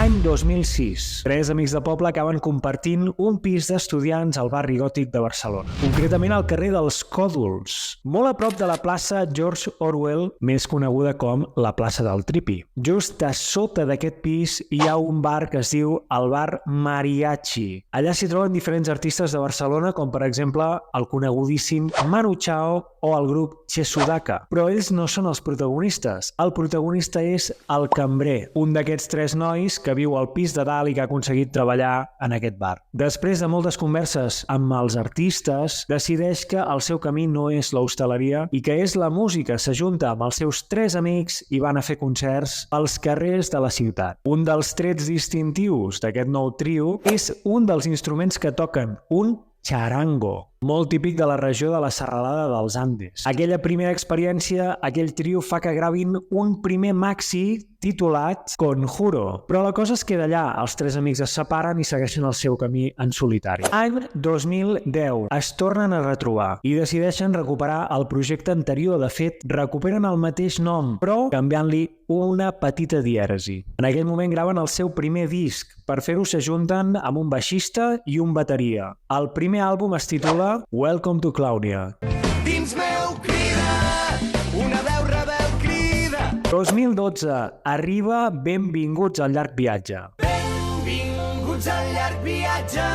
Any 2006. Tres amics de poble acaben compartint un pis d'estudiants al barri gòtic de Barcelona, concretament al carrer dels Còdols, molt a prop de la plaça George Orwell, més coneguda com la plaça del Tripi. Just a sota d'aquest pis hi ha un bar que es diu el bar Mariachi. Allà s'hi troben diferents artistes de Barcelona, com per exemple el conegudíssim Manu Chao o el grup Chesudaka. Però ells no són els protagonistes. El protagonista és el cambrer, un d'aquests tres nois que viu al pis de dalt i que ha aconseguit treballar en aquest bar. Després de moltes converses amb els artistes, decideix que el seu camí no és l'hostaleria i que és la música. S'ajunta amb els seus tres amics i van a fer concerts als carrers de la ciutat. Un dels trets distintius d'aquest nou trio és un dels instruments que toquen, un charango, molt típic de la regió de la serralada dels Andes. Aquella primera experiència, aquell trio fa que gravin un primer maxi titulat Conjuro. Però la cosa es queda allà, els tres amics es separen i segueixen el seu camí en solitari. Any 2010, es tornen a retrobar i decideixen recuperar el projecte anterior. De fet, recuperen el mateix nom, però canviant-li una petita dièresi. En aquell moment graven el seu primer disc. Per fer-ho s'ajunten amb un baixista i un bateria. El primer àlbum es titula Welcome to Clownia. Dins meu crida, una veu rebel crida. 2012, arriba Benvinguts al llarg viatge. Benvinguts al llarg viatge.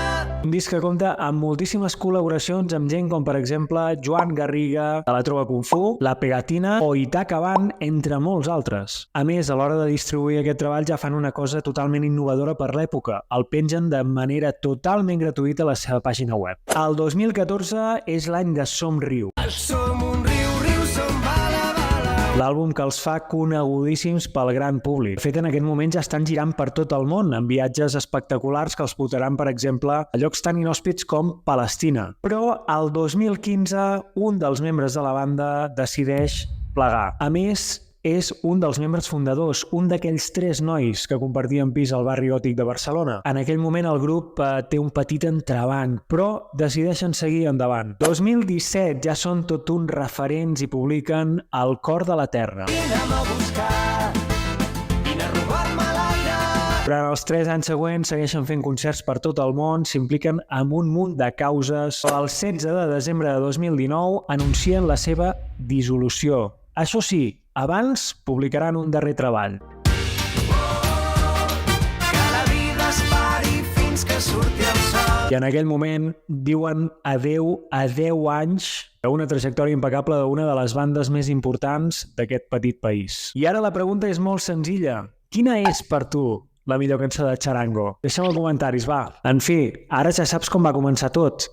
Un disc que compta amb moltíssimes col·laboracions amb gent com, per exemple, Joan Garriga, de la Trova Kung Fu, La Pegatina o Itaca Band, entre molts altres. A més, a l'hora de distribuir aquest treball ja fan una cosa totalment innovadora per l'època. El pengen de manera totalment gratuïta a la seva pàgina web. El 2014 és l'any de Somriu. Som un riu, riu, som bala, bala. L'àlbum que els fa conegudíssims pel gran públic. De fet, en aquest moment ja estan girant per tot el món, amb viatges espectaculars que els portaran, per exemple, a llocs tan inhòspits com Palestina. Però el 2015, un dels membres de la banda decideix plegar. A més, és un dels membres fundadors, un d'aquells tres nois que compartien pis al barri gòtic de Barcelona. En aquell moment el grup té un petit entrebanc, però decideixen seguir endavant. 2017 ja són tot uns referents i publiquen El cor de la terra. Vine'm a buscar, vine a robar-me l'aire. Durant els 3 anys següents segueixen fent concerts per tot el món, s'impliquen en un munt de causes. El 16 de desembre de 2019 anuncien la seva dissolució. Això sí, abans publicaran un darrer treball. Que la vida es pari fins que surti el sol. I en aquell moment diuen adeu a 10 anys a una trajectòria impecable d'una de les bandes més importants d'aquest petit país. I ara la pregunta és molt senzilla. Quina és per tu la millor cançó de Charango? Deixa'm els comentaris, va. En fi, ara ja saps com va començar tot.